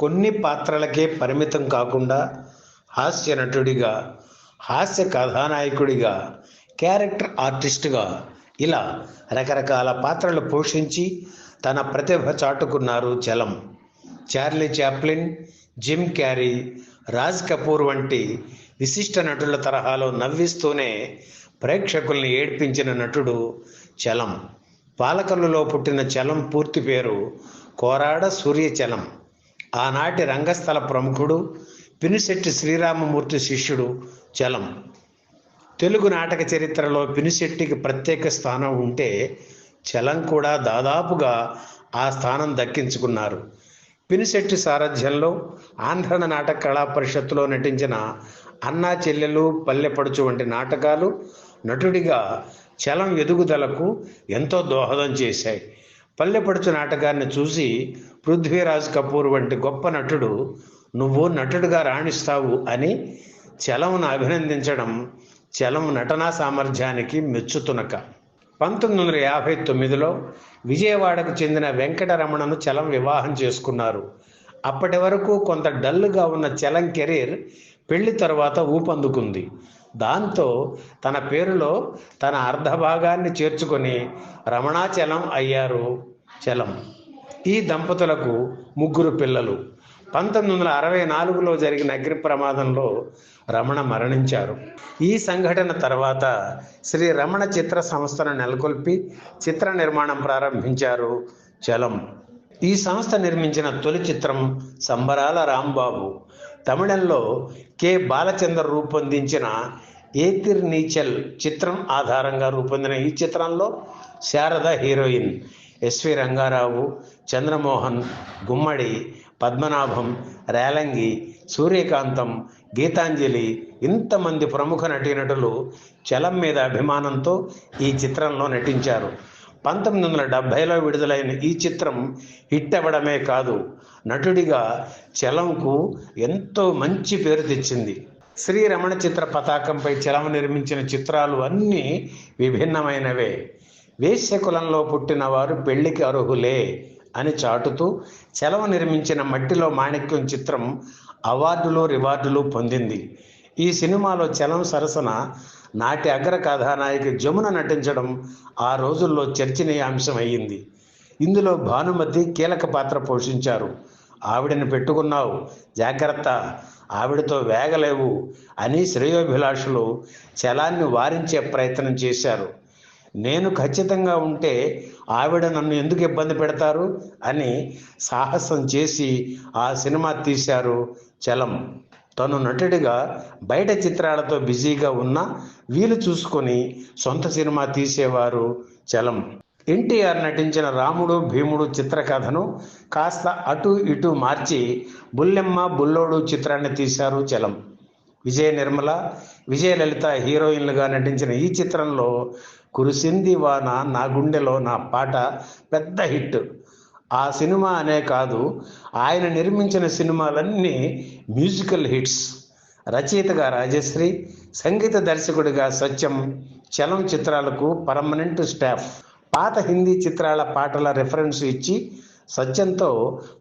కొన్ని పాత్రలకే పరిమితం కాకుండా హాస్య నటుడిగా, హాస్య కథానాయకుడిగా, క్యారెక్టర్ ఆర్టిస్టుగా ఇలా రకరకాల పాత్రలు పోషించి తన ప్రతిభ చాటుకున్నారు Chalam. Charlie Chaplin, Jim Carrey, Raj Kapoor వంటి విశిష్ట నటుల తరహాలో నవ్విస్తూనే ప్రేక్షకుల్ని ఏడ్పించిన నటుడు చలం. పాలకొల్లులో పుట్టిన చలం పూర్తి పేరు కోరాడ సూర్యచలం. ఆనాటి రంగస్థల ప్రముఖుడు, పినిశెట్టి శ్రీరామమూర్తి శిష్యుడు చలం. తెలుగు నాటక చరిత్రలో పినిశెట్టికి ప్రత్యేక స్థానం ఉంటే చలం కూడా దాదాపుగా ఆ స్థానం దక్కించుకున్నారు. పినిశెట్టి సారథ్యంలో ఆంధ్ర నాటక కళా పరిషత్తులో నటించిన అన్నా చెల్లెలు, పల్లెపడుచు వంటి నాటకాలు నటుడిగా చలం ఎదుగుదలకు ఎంతో దోహదం చేశాయి. పల్లెపడుచు నాటకాన్ని చూసి పృథ్వీరాజ్ కపూర్ వంటి గొప్ప నటుడు "నువ్వు నటుడిగా రాణిస్తావు" అని చలంను అభినందించడం చలం నటనా సామర్థ్యానికి మెచ్చుతునక. 1959లో విజయవాడకు చెందిన వెంకటరమణను చలం వివాహం చేసుకున్నారు. అప్పటి వరకు కొంత డల్గా ఉన్న చలం కెరీర్ పెళ్లి తరువాత ఊపందుకుంది. దాంతో తన పేరులో తన అర్ధభాగాన్ని చేర్చుకొని రమణాచలం అయ్యారు చలం. ఈ దంపతులకు 3 పిల్లలు. 1964లో జరిగిన అగ్ని ప్రమాదంలో రమణ మరణించారు. ఈ సంఘటన తర్వాత శ్రీ రమణ చిత్ర సంస్థను నెలకొల్పి చిత్ర నిర్మాణం ప్రారంభించారు చలం. ఈ సంస్థ నిర్మించిన తొలి చిత్రం సంబరాల రాంబాబు. తమిళంలో కె బాలచందర్ రూపొందించిన ఏతిర్ నీచల్ చిత్రం ఆధారంగా రూపొందిన ఈ చిత్రంలో శారద హీరోయిన్, ఎస్వి రంగారావు, చంద్రమోహన్, గుమ్మడి, పద్మనాభం, రేలంగి, సూర్యకాంతం, గీతాంజలి ఇంతమంది ప్రముఖ నటీనటులు చలం మీద అభిమానంతో ఈ చిత్రంలో నటించారు. 1970లో విడుదలైన ఈ చిత్రం హిట్ అవ్వడమే కాదు, నటుడిగా చలంకు ఎంతో మంచి పేరు తెచ్చింది. శ్రీ రమణ చిత్ర పతాకంపై చలం నిర్మించిన చిత్రాలు అన్నీ విభిన్నమైనవే. వేశ్య కులంలో పుట్టిన వారు పెళ్లికి అర్హులే అని చాటుతూ చలం నిర్మించిన మట్టిలో మాణిక్యం చిత్రం అవార్డులు, రివార్డులు పొందింది. ఈ సినిమాలో చలం సరసన నాటి అగ్ర కథానాయకి జమున నటించడం ఆ రోజుల్లో చర్చనీయాంశం అయ్యింది. ఇందులో భానుమతి కీలక పాత్ర పోషించారు. "ఆవిడని పెట్టుకున్నావు, జాగ్రత్త, ఆవిడతో వేగలేవు" అని శ్రేయోభిలాషులు చలాన్ని వారించే ప్రయత్నం చేశారు. "నేను ఖచ్చితంగా ఉంటే ఆవిడ నన్ను ఎందుకు ఇబ్బంది పెడతారు" అని సాహసం చేసి ఆ సినిమా తీశారు చలం. తను నటుడిగా బయట చిత్రాలతో బిజీగా ఉన్నా వీలు చూసుకొని సొంత సినిమా తీసేవారు చలం. ఎన్టీఆర్ నటించిన రాముడు భీముడు చిత్రకథను కాస్త అటు ఇటు మార్చి బుల్లెమ్మ బుల్లోడు చిత్రాన్ని తీశారు చలం. విజయ నిర్మల, విజయలలిత హీరోయిన్లుగా నటించిన ఈ చిత్రంలో కురిసింది వాన నా గుండెలో నా పాట పెద్ద హిట్. ఆ సినిమా అనే కాదు, ఆయన నిర్మించిన సినిమాలన్నీ మ్యూజికల్ హిట్స్. రచయితగా రాజశ్రీ, సంగీత దర్శకుడిగా సత్యం చలం చిత్రాలకు పర్మనెంట్ స్టాఫ్. పాత హిందీ చిత్రాల పాటల రెఫరెన్స్ ఇచ్చి సత్యంతో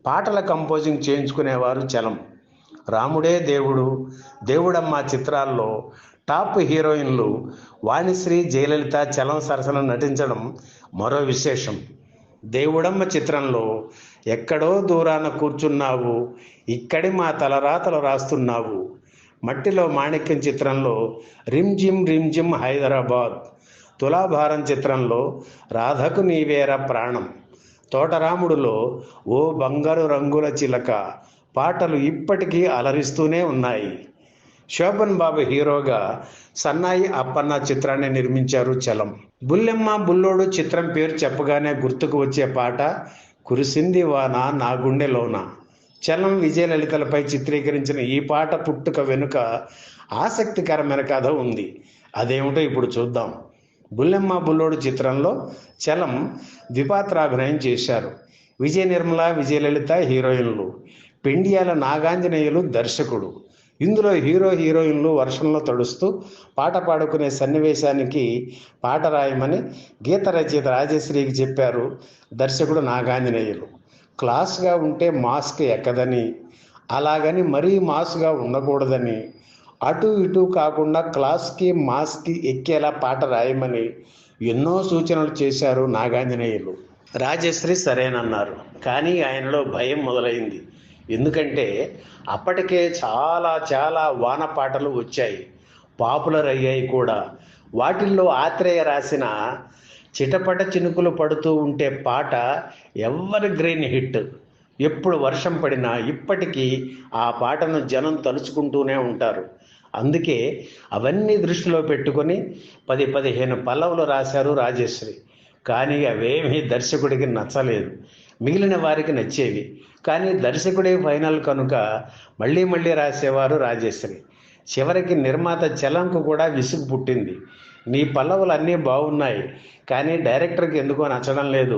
పాటల కంపోజింగ్ చేయించుకునేవారు చలం. రాముడే దేవుడు, దేవుడమ్మ చిత్రాల్లో టాప్ హీరోయిన్లు వాణిశ్రీ, జయలలిత చలం సరసన నటించడం మరో విశేషం. దేవుడమ్మ చిత్రంలో "ఎక్కడో దూరాన కూర్చున్నావు, ఇక్కడి మా తలరాతలు రాస్తున్నావు", మట్టిలో మాణిక్యం చిత్రంలో "రిమ్జిమ్ రిమ్జిమ్ హైదరాబాద్", తులాభారం చిత్రంలో "రాధకు నీవేర ప్రాణం", తోటరాముడులో "ఓ బంగారు రంగుల చిలక" పాటలు ఇప్పటికీ అలరిస్తూనే ఉన్నాయి. శోభన్ బాబు హీరోగా సన్నాయి అప్పన్న చిత్రాన్ని నిర్మించారు చలం. బుల్లెమ్మ బుల్లోడు చిత్రం పేరు చెప్పగానే గుర్తుకు వచ్చే పాట కురిసింది వాన నా గుండెలోన. చలం, విజయలలితలపై చిత్రీకరించిన ఈ పాట పుట్టుక వెనుక ఆసక్తికరమైన కథ ఉంది. అదేమిటో ఇప్పుడు చూద్దాం. బుల్లెమ్మ బుల్లోడు చిత్రంలో చలం ద్విపాత్రాభినయం చేశారు. విజయ నిర్మల, విజయలలిత హీరోయిన్లు, పెండియాల నాగాంజనేయులు దర్శకుడు. ఇందులో హీరో హీరోయిన్లు వర్షంలో తడుస్తూ పాట పాడుకునే సన్నివేశానికి పాట రాయమని గీత రచయిత రాజశ్రీకి చెప్పారు దర్శకుడు నాగాంజనేయులు. క్లాస్గా ఉంటే మాస్క్ ఎక్కదని, అలాగని మరీ మాస్గా ఉండకూడదని, అటు ఇటు కాకుండా క్లాస్కి మాస్కి ఎక్కేలా పాట రాయమని ఎన్నో సూచనలు చేశారు నాగాంజనేయులు. రాజశ్రీ సరేనన్నారు. కానీ ఆయనలో భయం మొదలైంది. ఎందుకంటే అప్పటికే చాలా చాలా వాన పాటలు వచ్చాయి, పాపులర్ అయ్యాయి కూడా. వాటిల్లో ఆత్రేయ రాసిన చిటపట చినుకులు పడుతూ ఉంటే పాట ఎవర్ గ్రీన్ హిట్. ఎప్పుడు వర్షం పడినా ఇప్పటికీ ఆ పాటను జనం తలుచుకుంటూనే ఉంటారు. అందుకే అవన్నీ దృష్టిలో పెట్టుకొని 10-15 పల్లవులు రాశారు రాజశ్రీ. కానీ అవేమీ దర్శకుడికి నచ్చలేదు. మిగిలిన వారికి నచ్చేవి. కానీ దర్శకుడే ఫైనల్ కనుక మళ్ళీ మళ్ళీ రాసేవారు రాజశ్రీ. చివరికి నిర్మాత చలంకు కూడా విసుగు పుట్టింది. నీ పల్లవులు అన్నీ బాగున్నాయి, కానీ డైరెక్టర్కి ఎందుకో నచ్చడం లేదు,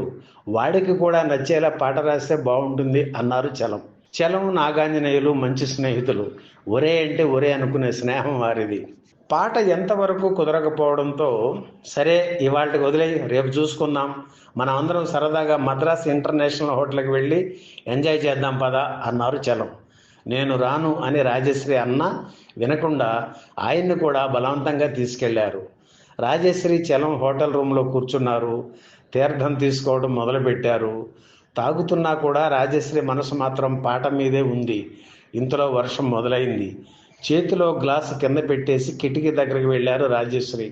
వాడికి కూడా నచ్చేలా పాట రాస్తే బాగుంటుంది అన్నారు చలం. చలం నాగాంజనేయులు మంచి స్నేహితులు. ఒరే అంటే ఒరే అనుకునే స్నేహం వారిది. పాట ఎంతవరకు కుదరకపోవడంతో సరే ఇవాళకి వదిలేయి, రేపు చూసుకుందాం, మనం అందరం సరదాగా మద్రాస్ ఇంటర్నేషనల్ హోటల్కి వెళ్ళి ఎంజాయ్ చేద్దాం పదా అన్నారు చలం. నేను రాను అని రాజశ్రీ అన్నా వినకుండా ఆయన్ని కూడా బలవంతంగా తీసుకెళ్లారు. రాజశ్రీ చలం హోటల్ రూమ్లో కూర్చున్నారు. తీర్థం తీసుకోవడం మొదలుపెట్టారు. తాగుతున్నా కూడా రాజశ్రీ మనసు మాత్రం పాట మీదే ఉంది. ఇంతలో వర్షం మొదలైంది. చేతిలో గ్లాసు కింద పెట్టేసి కిటికీ దగ్గరికి వెళ్ళారు రాజశ్రీ.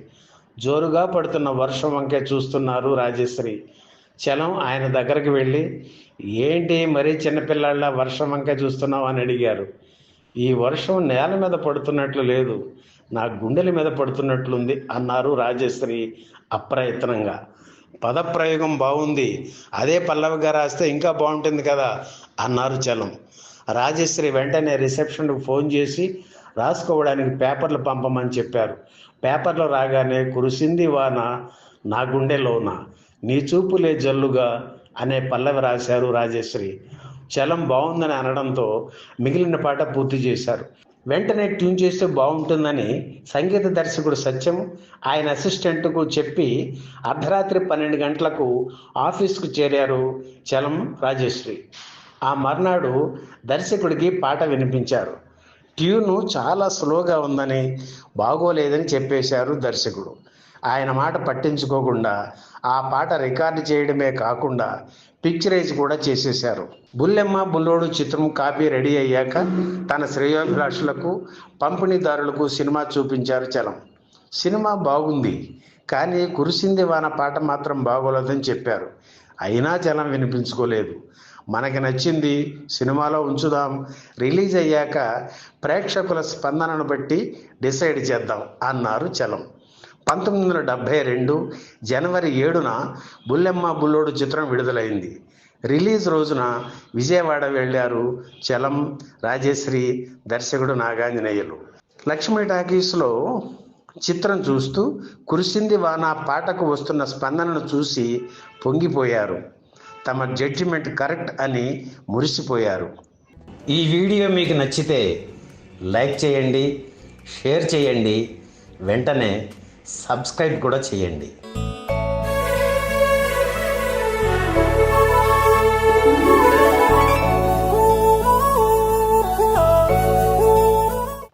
జోరుగా పడుతున్న వర్షం వంకే చూస్తున్నారు రాజశ్రీ. చలం ఆయన దగ్గరికి వెళ్ళి, ఏంటి మరీ చిన్నపిల్లాళ్ళ వర్షం వంకే చూస్తున్నావు అని అడిగారు. ఈ వర్షం నేల మీద పడుతున్నట్లు లేదు, నా గుండెల మీద పడుతున్నట్లుంది అన్నారు రాజశ్రీ అప్రయత్నంగా. పదప్రయోగం బాగుంది, అదే పల్లవిగా రాస్తే ఇంకా బాగుంటుంది కదా అన్నారు చలం. రాజశ్రీ వెంటనే రిసెప్షన్కి ఫోన్ చేసి రాసుకోవడానికి పేపర్లు పంపమని చెప్పారు. పేపర్లు రాగానే కురిసింది వాన నా గుండెలోన, నీ చూపులే జల్లుగా అనే పల్లవి రాశారు రాజశ్రీ. చలం బాగుందని అనడంతో మిగిలిన పాట పూర్తి చేశారు. వెంటనే ట్యూన్ చేస్తే బాగుంటుందని సంగీత దర్శకుడు సత్యం ఆయన అసిస్టెంట్కు చెప్పి అర్ధరాత్రి 12 గంటలకు ఆఫీస్కు చేరారు చలం రాజశ్రీ. ఆ మర్నాడు దర్శకుడికి పాట వినిపించారు. ట్యూను చాలా స్లోగా ఉందని, బాగోలేదని చెప్పేశారు దర్శకుడు. ఆయన మాట పట్టించుకోకుండా ఆ పాట రికార్డు చేయడమే కాకుండా పిక్చరైజ్ కూడా చేసేశారు. బుల్లెమ్మ బుల్లోడు చిత్రం కాపీ రెడీ అయ్యాక తన శ్రేయోభిలాషులకు పంపిణీదారులకు సినిమా చూపించారు చలం. సినిమా బాగుంది, కానీ కురిసింది వాన పాట మాత్రం బాగోలేదని చెప్పారు. అయినా చలం వినిపించుకోలేదు. మనకి నచ్చింది సినిమాలో ఉంచుదాం, రిలీజ్ అయ్యాక ప్రేక్షకుల స్పందనను బట్టి డిసైడ్ చేద్దాం అన్నారు చలం. 1972 జనవరి 7న బుల్లెమ్మ బుల్లోడు చిత్రం విడుదలైంది. రిలీజ్ రోజున విజయవాడ వెళ్ళారు చలం, రాజశ్రీ, దర్శకుడు నాగాంజనేయులు. లక్ష్మీ టాకీస్లో చిత్రం చూస్తూ కురిసింది వాన పాటకు వస్తున్న స్పందనను చూసి పొంగిపోయారు. తమ జడ్జిమెంట్ కరెక్ట్ అని మురిసిపోయారు. ఈ వీడియో మీకు నచ్చితే లైక్ చేయండి, షేర్ చేయండి, వెంటనే సబ్స్క్రైబ్ కూడా చేయండి.